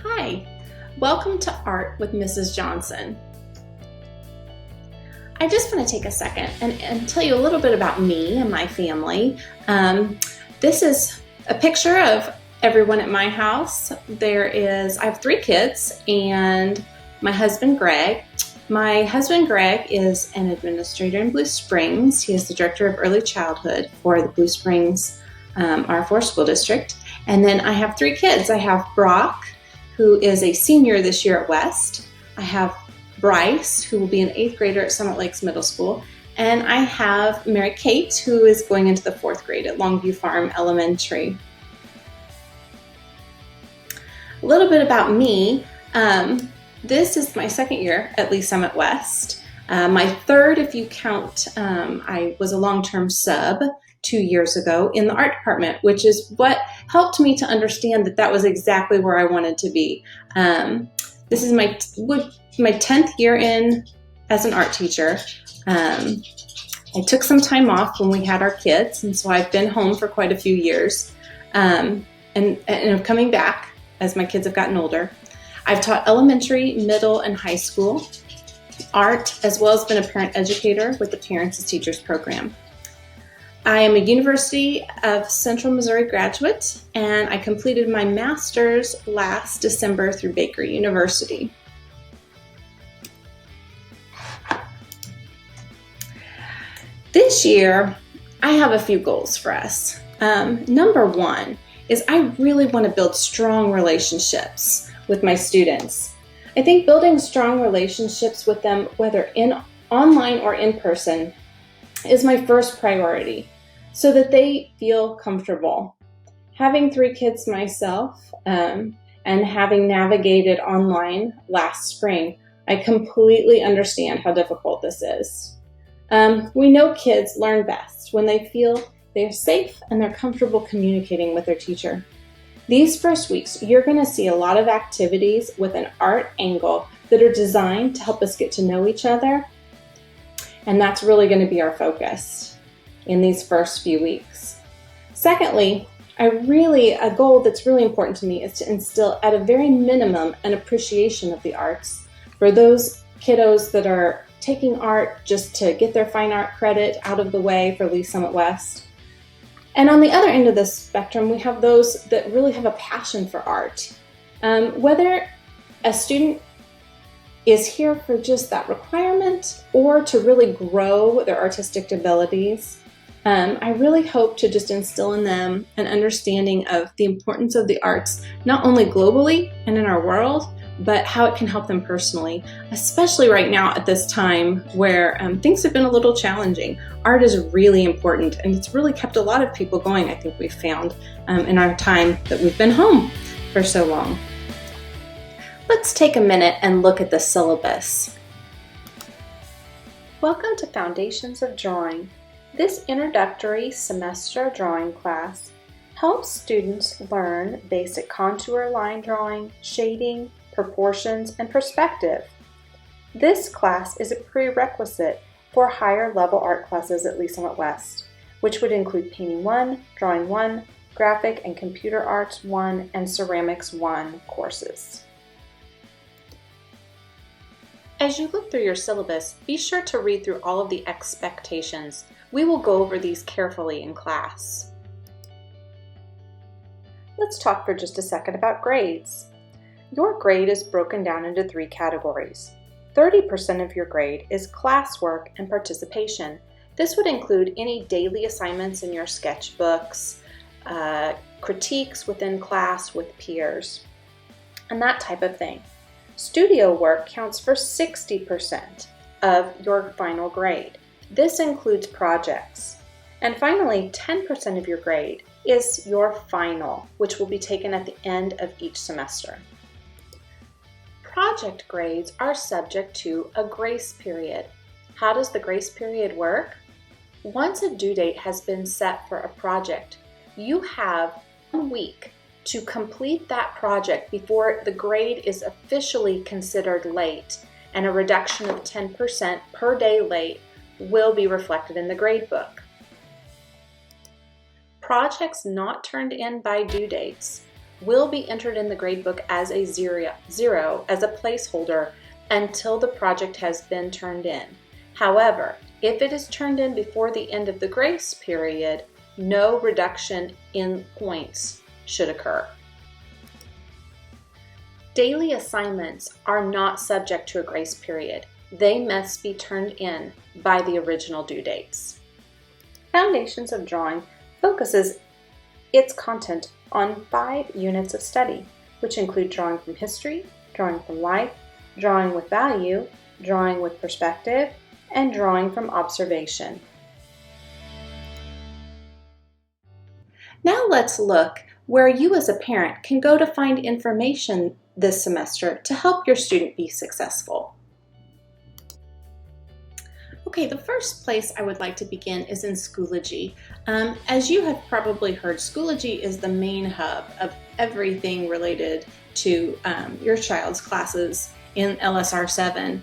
Hi, welcome to Art with Mrs. Johnson. I just want to take a second and tell you a little bit about me and my family. This is a picture of everyone at my house. I have 3 kids and my husband Greg. My husband Greg is an administrator in Blue Springs. He is the director of early childhood for the Blue Springs R4 school district. And then I have 3 kids. I have Brock, who is a senior this year at West. I have Bryce, who will be an 8th grader at Summit Lakes Middle School. And I have Mary Kate, who is going into the 4th grade at Longview Farm Elementary. A little bit about me. This is my 2nd year at Lee Summit West. My 3rd, if you count, I was a long-term sub 2 years ago in the art department, which is what helped me to understand that was exactly where I wanted to be. This is my 10th year in as an art teacher. I took some time off when we had our kids, and so I've been home for quite a few years. And I'm coming back as my kids have gotten older. I've taught elementary, middle, and high school art, as well as been a parent educator with the Parents as Teachers program. I am a University of Central Missouri graduate, and I completed my master's last December through Baker University. This year, I have a few goals for us. Number 1 is I really want to build strong relationships with my students. I think building strong relationships with them, whether online or in person, is my first priority, so that they feel comfortable. Having 3 kids myself, and having navigated online last spring, I completely understand how difficult this is. We know kids learn best when they feel they're safe and they're comfortable communicating with their teacher. These first weeks, you're going to see a lot of activities with an art angle that are designed to help us get to know each other. And that's really going to be our focus in these first few weeks. Secondly, a goal that's really important to me is to instill at a very minimum an appreciation of the arts for those kiddos that are taking art just to get their fine art credit out of the way for Lee Summit West. And on the other end of the spectrum, we have those that really have a passion for art. Whether a student is here for just that requirement or to really grow their artistic abilities, I really hope to just instill in them an understanding of the importance of the arts, not only globally and in our world, but how it can help them personally, especially right now at this time where things have been a little challenging. Art is really important, and it's really kept a lot of people going, I think we've found, in our time that we've been home for so long. Let's take a minute and look at the syllabus. Welcome to Foundations of Drawing. This introductory semester drawing class helps students learn basic contour line drawing, shading, proportions, and perspective. This class is a prerequisite for higher level art classes at Lee Summit West, which would include Painting 1, Drawing 1, Graphic and Computer Arts 1, and Ceramics 1 courses. As you look through your syllabus, be sure to read through all of the expectations. We will go over these carefully in class. Let's talk for just a second about grades. Your grade is broken down into 3 categories. 30% of your grade is classwork and participation. This would include any daily assignments in your sketchbooks, critiques within class with peers, and that type of thing. Studio work counts for 60% of your final grade. This includes projects. And finally, 10% of your grade is your final, which will be taken at the end of each semester. Project grades are subject to a grace period. How does the grace period work? Once a due date has been set for a project, you have 1 week to complete that project before the grade is officially considered late, and a reduction of 10% per day late will be reflected in the grade book. Projects not turned in by due dates will be entered in the gradebook as a zero as a placeholder until the project has been turned in. However, if it is turned in before the end of the grace period, no reduction in points should occur. Daily assignments are not subject to a grace period. They must be turned in by the original due dates. Foundations of Drawing focuses its content on 5 units of study, which include drawing from history, drawing from life, drawing with value, drawing with perspective, and drawing from observation. Now let's look where you as a parent can go to find information this semester to help your student be successful. Okay, the first place I would like to begin is in Schoology. As you have probably heard, Schoology is the main hub of everything related to your child's classes in LSR 7.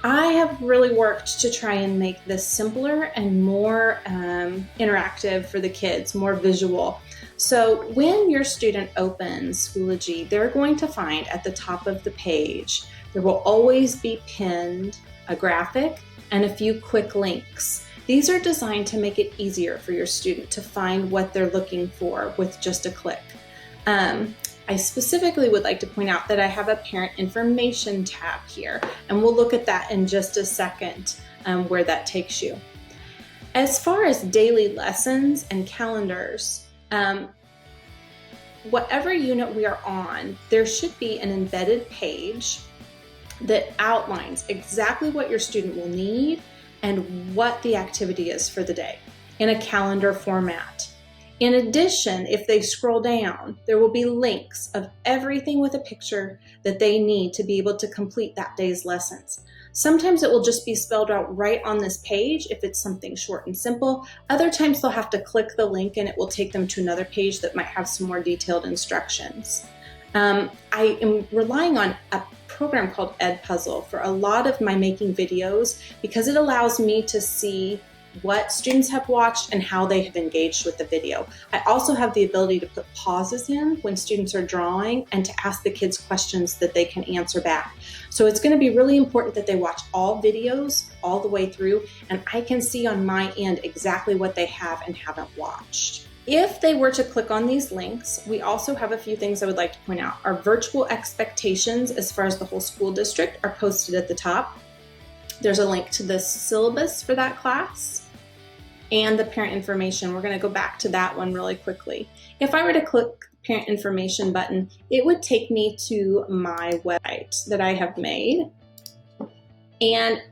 I have really worked to try and make this simpler and more interactive for the kids, more visual. So when your student opens Schoology, they're going to find at the top of the page, there will always be pinned a graphic and a few quick links. These are designed to make it easier for your student to find what they're looking for with just a click. I specifically would like to point out that I have a parent information tab here, and we'll look at that in just a second, where that takes you. As far as daily lessons and calendars, whatever unit we are on, there should be an embedded page that outlines exactly what your student will need and what the activity is for the day in a calendar format. In addition, if they scroll down, there will be links of everything with a picture that they need to be able to complete that day's lessons. Sometimes it will just be spelled out right on this page if it's something short and simple. Other times they'll have to click the link and it will take them to another page that might have some more detailed instructions. I am relying on a program called Edpuzzle for a lot of my making videos because it allows me to see what students have watched and how they have engaged with the video. I also have the ability to put pauses in when students are drawing and to ask the kids questions that they can answer back. So it's going to be really important that they watch all videos all the way through, and I can see on my end exactly what they have and haven't watched. If they were to click on these links, we also have a few things I would like to point out. Our virtual expectations as far as the whole school district are posted at the top. There's a link to the syllabus for that class and the parent information. We're going to go back to that one really quickly. If I were to click the parent information button, it would take me to my website that I have made. And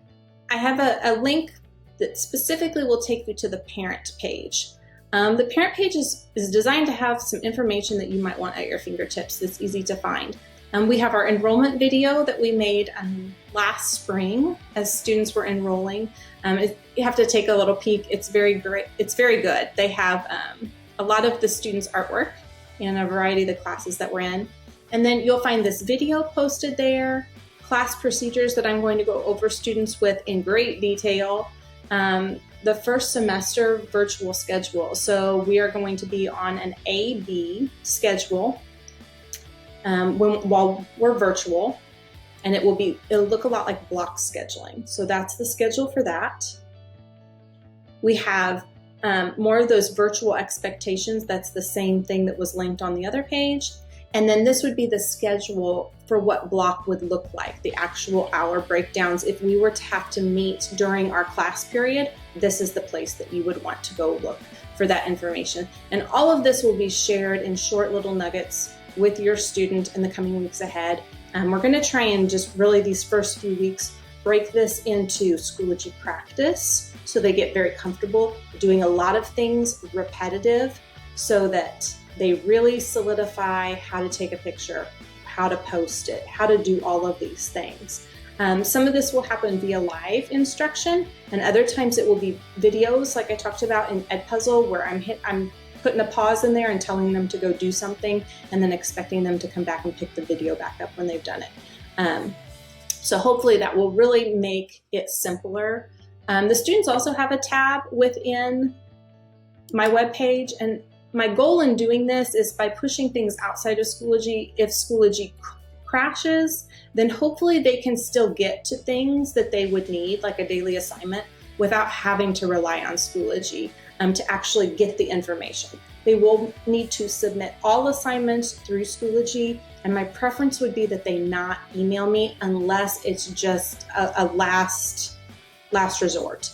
I have a link that specifically will take you to the parent page. The parent page is designed to have some information that you might want at your fingertips that's easy to find. We have our enrollment video that we made last spring as students were enrolling. You have to take a little peek. It's very great. It's very good. They have a lot of the students' artwork in a variety of the classes that we're in. And then you'll find this video posted there, class procedures that I'm going to go over students with in great detail. The first semester virtual schedule. So we are going to be on an A-B schedule while we're virtual, and it'll look a lot like block scheduling. So that's the schedule for that. We have more of those virtual expectations. That's the same thing that was linked on the other page. And then this would be the schedule for what block would look like, the actual hour breakdowns. If we were to have to meet during our class period, this is the place that you would want to go look for that information. And all of this will be shared in short little nuggets with your student in the coming weeks ahead. We're going to try and just really these first few weeks break this into Schoology practice so they get very comfortable doing a lot of things repetitive so that they really solidify how to take a picture, how to post it, how to do all of these things. Some of this will happen via live instruction, and other times it will be videos like I talked about in Edpuzzle where I'm putting a pause in there and telling them to go do something and then expecting them to come back and pick the video back up when they've done it. So hopefully that will really make it simpler. The students also have a tab within my webpage, and my goal in doing this is by pushing things outside of Schoology, if Schoology crashes, then hopefully they can still get to things that they would need, like a daily assignment, without having to rely on Schoology to actually get the information. They will need to submit all assignments through Schoology, and my preference would be that they not email me unless it's just a last resort,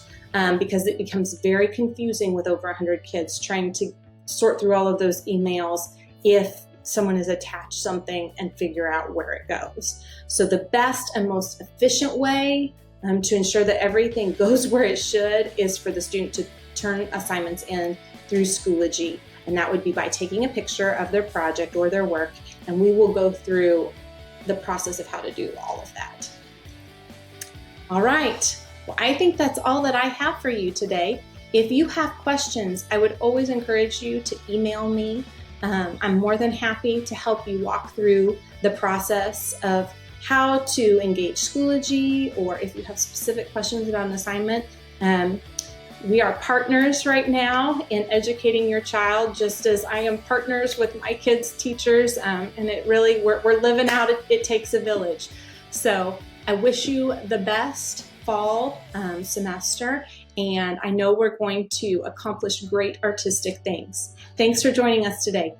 because it becomes very confusing with over 100 kids trying to sort through all of those emails if someone has attached something and figure out where it goes. So the best and most efficient way to ensure that everything goes where it should is for the student to turn assignments in through Schoology. And that would be by taking a picture of their project or their work, and we will go through the process of how to do all of that. All right, well, I think that's all that I have for you today. If you have questions, I would always encourage you to email me. I'm more than happy to help you walk through the process of how to engage Schoology, or if you have specific questions about an assignment. We are partners right now in educating your child, just as I am partners with my kids' teachers, and it really, we're living out It Takes a Village. So I wish you the best fall semester, and I know we're going to accomplish great artistic things. Thanks for joining us today.